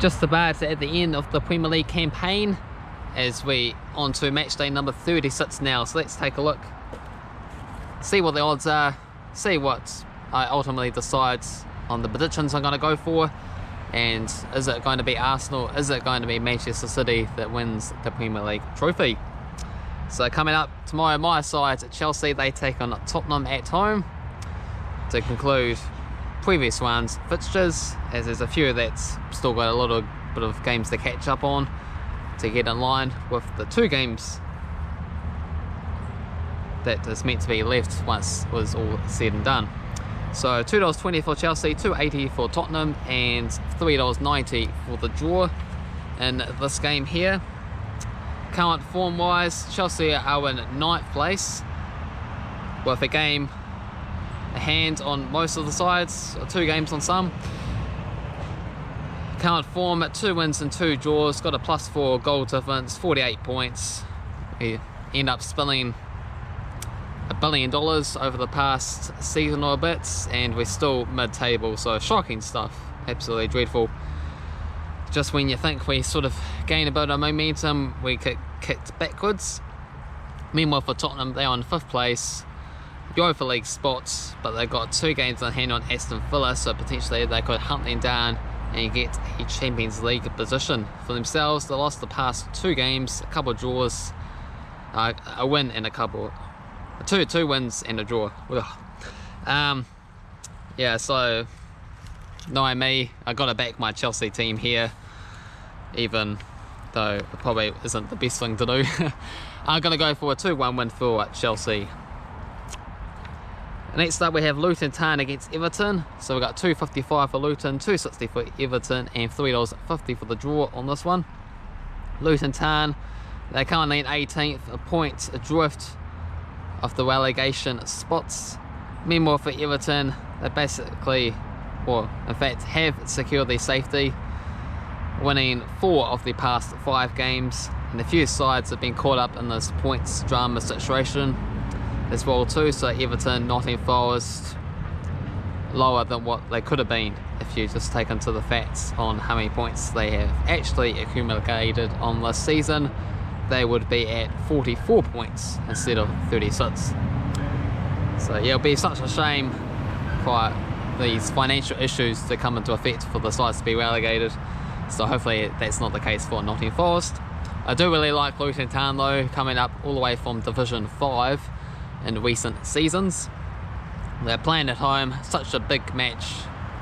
just about at the end of the Premier League campaign as we on to match day number 36 now. So let's take a look, see what the odds are, see what I ultimately decide on the predictions I'm going to go for, and is it going to be Arsenal, is it going to be Manchester City that wins the Premier League trophy. So coming up tomorrow, my side Chelsea, they take on Tottenham at home to conclude previous one's fixtures, as there's a few that's still got a little bit of games to catch up on to get in line with the 2 games that is meant to be left once it was all said and done. So $2.20 for Chelsea, $2.80 for Tottenham, and $3.90 for the draw in this game here. Current form wise, Chelsea are in 9th place with a game a hand on most of the sides, or 2 games on some. Current form at 2 wins and 2 draws, got a +4 goal difference, 48 points. We end up spilling $1 billion over the past season or a bit, and we're still mid-table, so shocking stuff, absolutely dreadful. Just when you think we sort of gain a bit of momentum, we get kicked backwards. Meanwhile for Tottenham, they're on 5th place, Europa League spots, but they've got 2 games on hand on Aston Villa, so potentially they could hunt them down and get a Champions League position for themselves. They lost the past 2 games, a couple of draws, a win and a couple, two wins and a draw. Yeah, so knowing me, I got to back my Chelsea team here, even though it probably isn't the best thing to do. I'm going to go for a 2-1 win for Chelsea. Next up we have Luton Town against Everton. So we've got $2.55 for Luton, $2.60 for Everton, and $3.50 for the draw on this one. Luton Town, they're currently in 18th, a point adrift of the relegation spots. Meanwhile for Everton, they basically, well, in fact, have secured their safety, winning 4 of the past 5 games, and a few sides have been caught up in this points drama situation as well too. So Everton, Nottingham Forest, lower than what they could have been if you just take into the facts on how many points they have actually accumulated on this season. They would be at 44 points instead of 36. So yeah, it'll be such a shame for these financial issues to come into effect for the sides to be relegated. So hopefully that's not the case for Nottingham Forest. I do really like Luton Town though, coming up all the way from Division 5 in recent seasons. They're playing at home, such a big match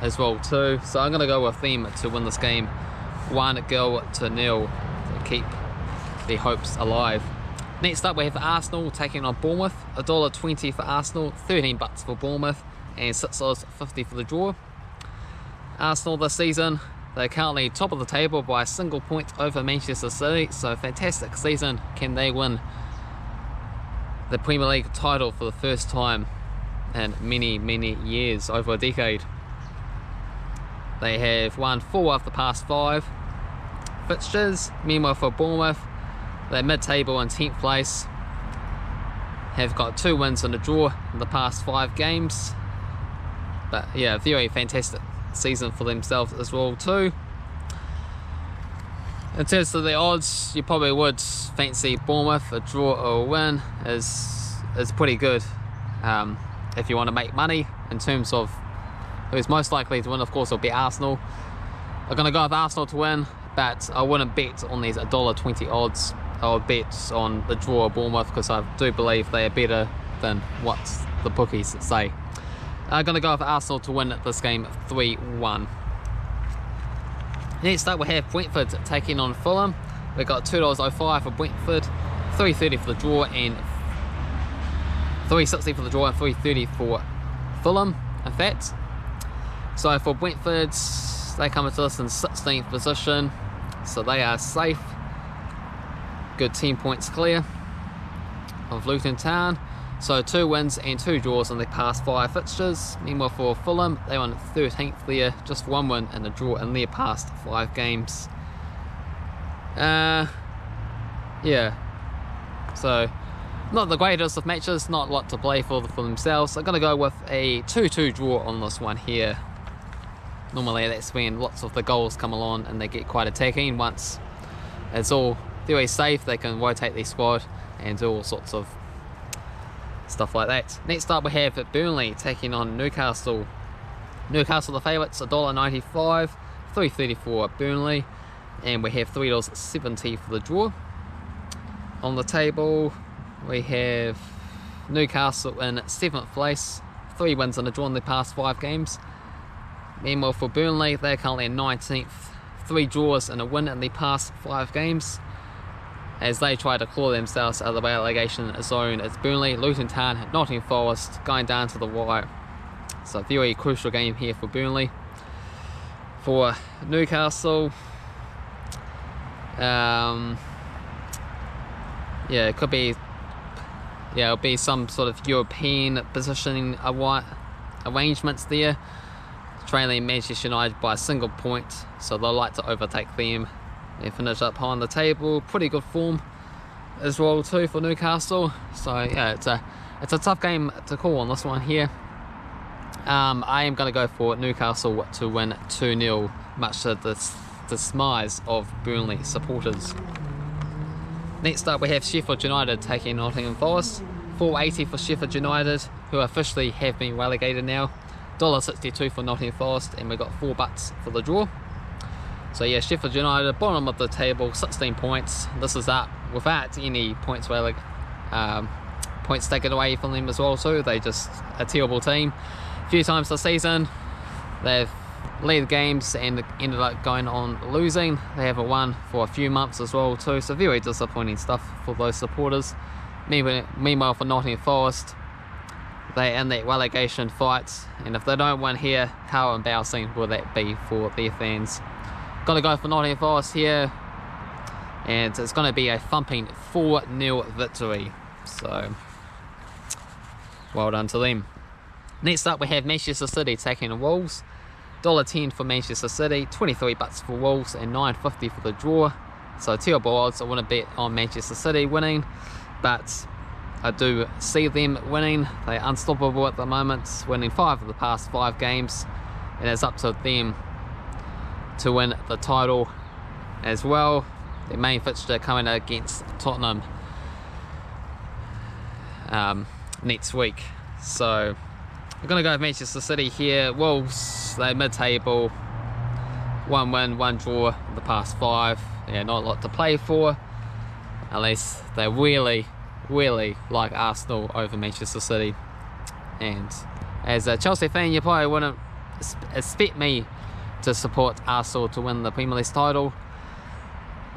as well too. So I'm going to go with them to win this game 1-0 to keep the hopes alive. Next up we have Arsenal taking on Bournemouth. $1.20 for Arsenal, 13 bucks for Bournemouth, and $6.50 for the draw. Arsenal this season, they're currently top of the table by a single point over Manchester City, so fantastic season. Can they win the Premier League title for the first time in many years, over a decade? They have won 4 of the past 5 fixtures. Meanwhile for Bournemouth, they're mid-table in 10th place, have got 2 wins and a draw in the past 5 games. But yeah, very fantastic season for themselves as well too. In terms of the odds, you probably would fancy Bournemouth. A draw or a win is pretty good if you want to make money. In terms of who's most likely to win, of course, will be Arsenal. I'm going to go with Arsenal to win, but I wouldn't bet on these $1.20 odds. I would bet on the draw of Bournemouth because I do believe they are better than what the bookies say. I'm going to go with Arsenal to win this game 3-1. Next up we have Brentford taking on Fulham. We've got $2.05 for Brentford, $3.30 for the draw, and $3.60 for the draw, and $3.30 for Fulham, in fact. So for Brentford, they come into this in 16th position, so they are safe. Good 10 points clear of Luton Town. So 2 wins and 2 draws in the past 5 fixtures. Meanwhile for Fulham, they're on 13th there, just 1 win and a draw in their past 5 games. Yeah, so not the greatest of matches, not a lot to play for themselves. I'm going to go with a 2-2 draw on this one here. Normally that's when lots of the goals come along and they get quite attacking. Once it's all very safe, they can rotate their squad and do all sorts of stuff like that. Next up we have Burnley taking on Newcastle. Newcastle the favourites, $1.95, $3.34 at Burnley, and we have $3.70 for the draw. On the table we have Newcastle in 7th place, 3 wins and a draw in the past 5 games. Meanwhile for Burnley, they're currently in 19th, 3 draws and a win in the past 5 games, as they try to claw themselves out of the relegation zone. It's Burnley, Luton Town, Nottingham Forest going down to the wire. So a very crucial game here for Burnley. For Newcastle, it could be, it'll be some sort of European positioning arrangements there, trailing Manchester United by a single point, so they'll like to overtake them and finish up high on the table. Pretty good form as well too for Newcastle. So yeah, it's a tough game to call on this one here. I am going to go for Newcastle to win 2-0, much to the dismay of Burnley supporters. Next up we have Sheffield United taking Nottingham Forest. $4.80 for Sheffield United, who officially have been relegated now. $1.62 for Nottingham Forest, and we got $4 for the draw. So yeah, Sheffield United, bottom of the table, 16 points. This is up without any points taken away from them as well too. They just a terrible team. A few times this season they've led games and ended up going on losing. They haven't won for a few months as well too, so very disappointing stuff for those supporters. Meanwhile for Nottingham Forest, they're in that relegation fight, and if they don't win here, how embarrassing will that be for their fans. Gotta go for Nottingham Forest here, and it's going to be a thumping 4-0 victory, so well done to them. Next up we have Manchester City taking on Wolves. $1.10 for Manchester City, $23 for Wolves, and $9.50 for the draw. So terrible odds. I want to bet on Manchester City winning, but I do see them winning. They're unstoppable at the moment, winning 5 of the past 5 games, and it's up to them to win the title as well. Their main fixture coming against Tottenham next week. So I'm going to go with Manchester City here. Wolves, they're mid-table, 1 win, 1 draw in the past 5. Yeah, not a lot to play for, unless they really like Arsenal over Manchester City. And as a Chelsea fan, you probably wouldn't expect me to support Arsenal to win the Premier League title,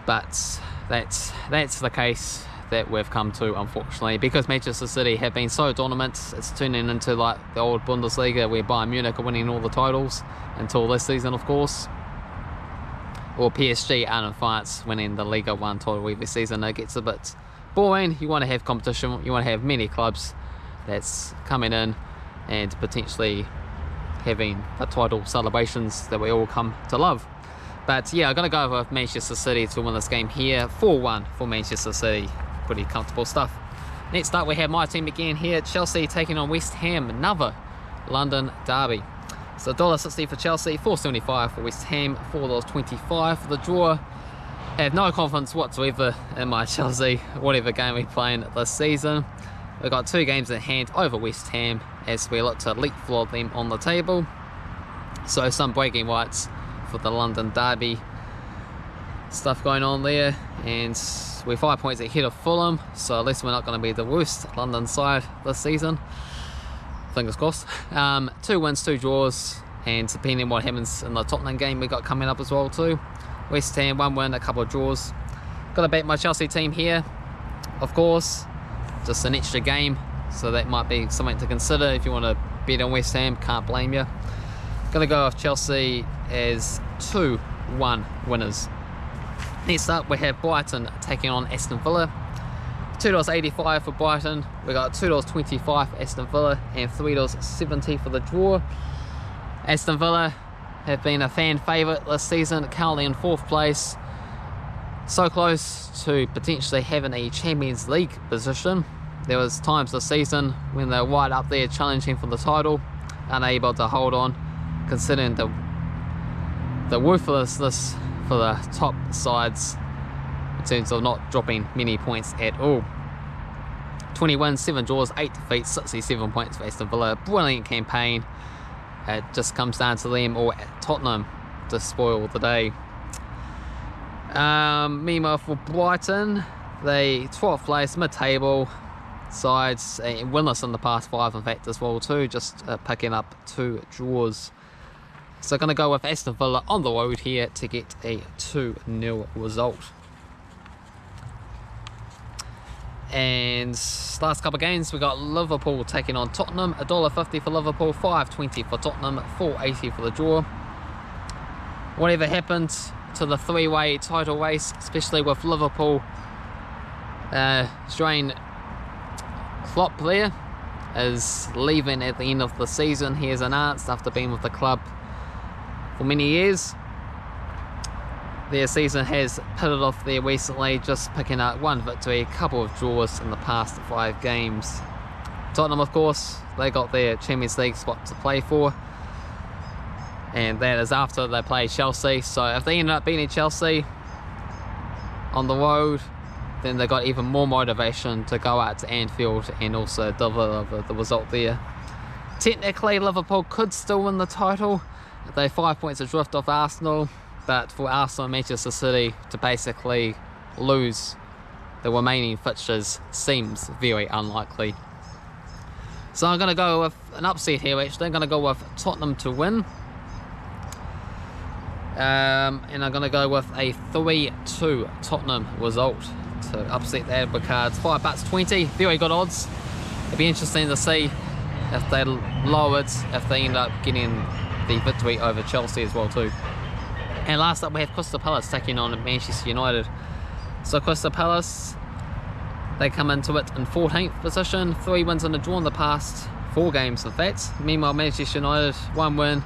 but that's the case that we've come to, unfortunately, because Manchester City have been so dominant. It's turning into like the old Bundesliga where Bayern Munich are winning all the titles until this season, of course, or PSG out in France winning the Liga 1 title every season. It gets a bit boring. You want to have competition, you want to have many clubs that's coming in and potentially having the title celebrations that we all come to love. But yeah, I'm going to go with Manchester City to win this game here. 4-1 for Manchester City. Pretty comfortable stuff. Next up we have my team again here, Chelsea taking on West Ham, another London derby. So $1.60 for Chelsea, $4.75 for West Ham, $4.25 for the draw. I have no confidence whatsoever in my Chelsea, whatever game we play in this season. We've got 2 games in hand over West Ham as we look to leapfrog them on the table. So some breaking rights for the London derby stuff going on there, and we're 5 points ahead of Fulham, so at least we're not going to be the worst London side this season, fingers crossed. 2 wins, 2 draws, and depending on what happens in the Tottenham game we got coming up as well too. West Ham 1 win, a couple of draws. Got to bet my Chelsea team here, of course, just an extra game, so that might be something to consider if you want to bet on West Ham. Can't blame you. Gonna go with Chelsea as 2-1 winners. Next up we have Brighton taking on Aston Villa. $2.85 for Brighton. We got $2.25 for Aston Villa and $3.70 for the draw. Aston Villa have been a fan favourite this season, currently in 4th place. So close to potentially having a Champions League position. There was times this season when they were right up there challenging for the title, unable to hold on, considering the the worthlessness for the top sides in terms of not dropping many points at all. 20 wins, 7 draws, 8 defeats, 67 points for Aston Villa. Brilliant campaign. It just comes down to them or Tottenham to spoil the day. Meanwhile for Brighton, they 12th place, mid-table sides, winless in the past 5 in fact as well too, just picking up 2 draws. So going to go with Aston Villa on the road here to get a 2-0 result. And last couple of games, we got Liverpool taking on Tottenham. $1.50 for Liverpool, $5.20 for Tottenham, $4.80 for the draw. Whatever happened to the 3-way title race, especially with Liverpool, Australian Klopp there is leaving at the end of the season. He has announced after being with the club for many years. Their season has pitted off there recently, just picking up 1 victory, a couple of draws in the past 5 games. Tottenham, of course, they got their Champions League spot to play for, and that is after they play Chelsea. So if they end up beating Chelsea on the road, then they got even more motivation to go out to Anfield and also deliver the result there. Technically, Liverpool could still win the title. They're 5 points adrift off Arsenal. But for Arsenal and Manchester City to basically lose the remaining fixtures seems very unlikely. So I'm going to go with an upset here actually. I'm going to go with Tottenham to win. And I'm going to go with a 3-2 Tottenham result to upset the Adler cards. $5.20, very good odds. It'd be interesting to see if they lowered, if they end up getting the victory over Chelsea as well too. And last up we have Crystal Palace taking on Manchester United. So Crystal Palace, they come into it in 14th position, 3 wins and a draw in the past 4 games in fact. Meanwhile Manchester United, 1 win,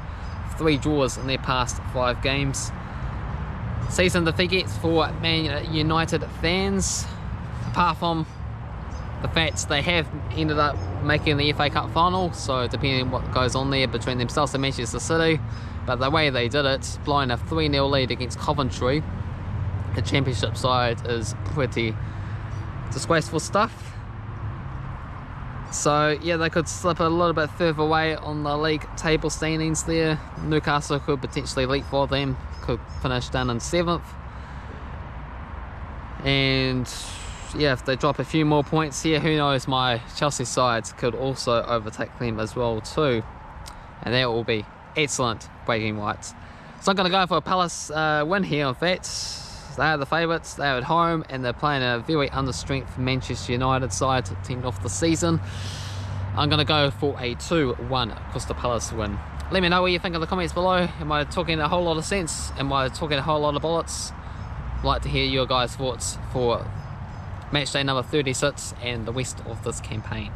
3 draws in their past 5 games. Season defeats for Man United fans, apart from the fact they have ended up making the FA Cup final, so depending on what goes on there between themselves and Manchester City. But the way they did it, blowing a 3-0 lead against Coventry, the championship side, is pretty disgraceful stuff. So yeah, they could slip a little bit further away on the league table standings there. Newcastle could potentially leapfrog them, could finish down in 7th. And yeah, if they drop a few more points here, who knows, my Chelsea sides could also overtake them as well too. And that will be excellent breaking rights. So I'm going to go for a Palace win here in fact. They are the favourites, they're at home, and they're playing a very understrength Manchester United side to end off the season. I'm going to go for a 2-1 Crystal Palace win. Let me know what you think in the comments below. Am I talking a whole lot of sense? Am I talking a whole lot of bullets? I'd like to hear your guys' thoughts for Matchday number 36 and the rest of this campaign.